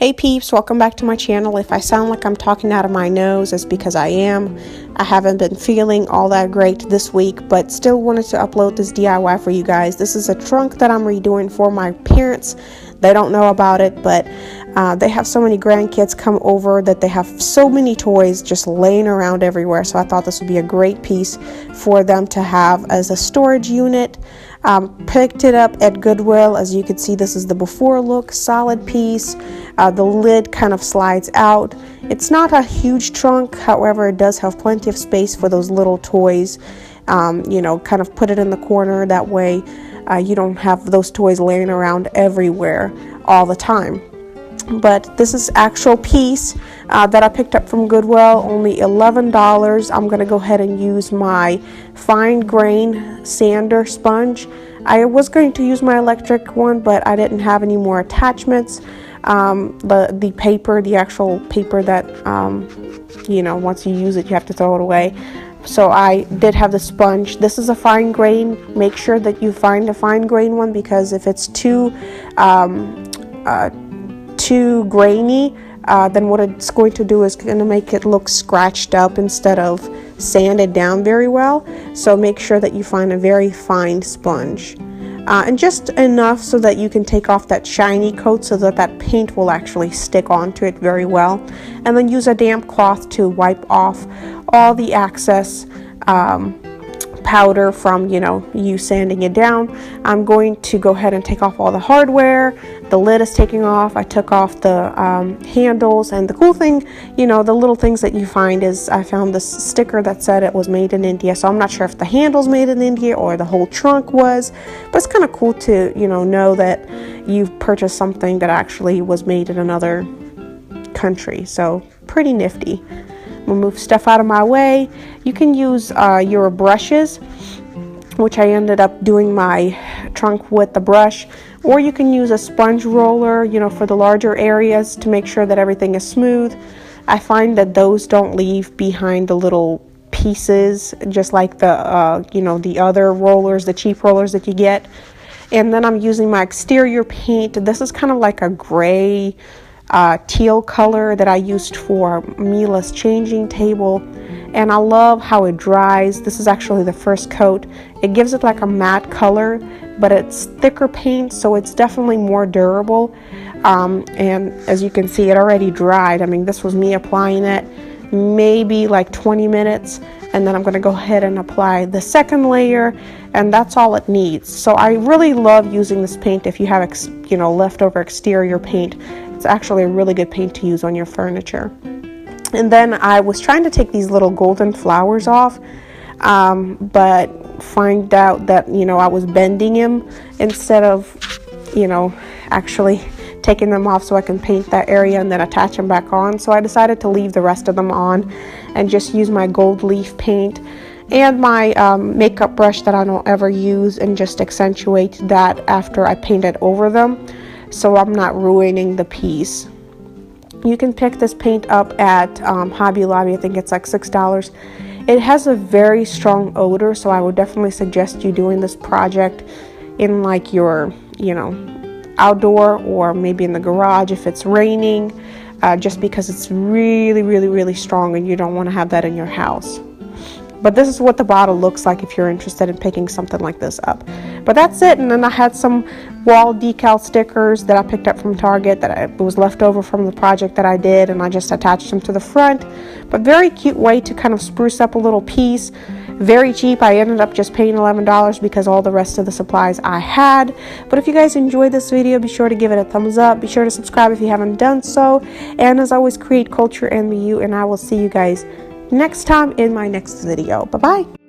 Hey peeps, welcome back to my channel. If I sound like I'm talking out of my nose, it's because I am. I haven't been feeling all that great this week, but still wanted to upload this DIY for you guys. This is a trunk that I'm redoing for my parents. They don't know about it, but they have so many grandkids come over that they have so many toys just laying around everywhere. So I thought this would be a great piece for them to have as a storage unit. Picked it up at Goodwill. As you can see, this is the before look, solid piece. The lid kind of slides out. It's not a huge trunk, however, it does have plenty of space for those little toys. You know, kind of put it in the corner. That way you don't have those toys laying around everywhere all the time. But this is actual piece that I picked up from Goodwill, only $11. I'm going to go ahead and use my fine grain sander sponge. I was going to use my electric one, but I didn't have any more attachments. The paper, the actual paper that, you know, once you use it, you have to throw it away. So I did have the sponge. This is a fine grain. Make sure that you find a fine grain one, because if it's too grainy, then what it's going to do is going to make it look scratched up instead of sanded down very well. So make sure that you find a very fine sponge, and just enough so that you can take off that shiny coat so that that paint will actually stick onto it very well. And then use a damp cloth to wipe off all the excess powder from, you know, you sanding it down. I'm going to go ahead and take off all the hardware. The lid is taking off. I took off the handles, and the cool thing, you know, the little things that you find is I found this sticker that said it was made in India. So I'm not sure if the handle's made in India or the whole trunk was, but it's kind of cool to, you know that you've purchased something that actually was made in another country. So pretty nifty. We'll move stuff out of my way. You can use your brushes, which I ended up doing my trunk with the brush, or you can use a sponge roller, you know, for the larger areas to make sure that everything is smooth. I find that those don't leave behind the little pieces, just like the you know, the other rollers, the cheap rollers that you get. And then I'm using my exterior paint. This is kind of like a gray teal color that I used for Mila's changing table, and I love how it dries. This is actually the first coat. It gives it like a matte color, but it's thicker paint, so it's definitely more durable. And as you can see, it already dried. I mean, this was me applying it maybe like 20 minutes, and then I'm going to go ahead and apply the second layer, and that's all it needs. So I really love using this paint if you have you know, leftover exterior paint. It's actually a really good paint to use on your furniture. And then I was trying to take these little golden flowers off, but find out that, you know, I was bending them instead of, you know, actually taking them off so I can paint that area and then attach them back on. So I decided to leave the rest of them on and just use my gold leaf paint and my makeup brush that I don't ever use, and just accentuate that after I painted over them, so I'm not ruining the piece. You can pick this paint up at Hobby Lobby. I think it's like $6. It has a very strong odor, so I would definitely suggest you doing this project in like your, you know, outdoor, or maybe in the garage if it's raining, just because it's really strong and you don't want to have that in your house. But this is what the bottle looks like if you're interested in picking something like this up. But that's it. And then I had some wall decal stickers that I picked up from Target that was left over from the project that I did, and I just attached them to the front. But very cute way to kind of spruce up a little piece. Very cheap. I ended up just paying $11 because all the rest of the supplies I had. But if you guys enjoyed this video, be sure to give it a thumbs up. Be sure to subscribe if you haven't done so. And as always, create culture and be you, and I will see you guys next time in my next video. Bye bye.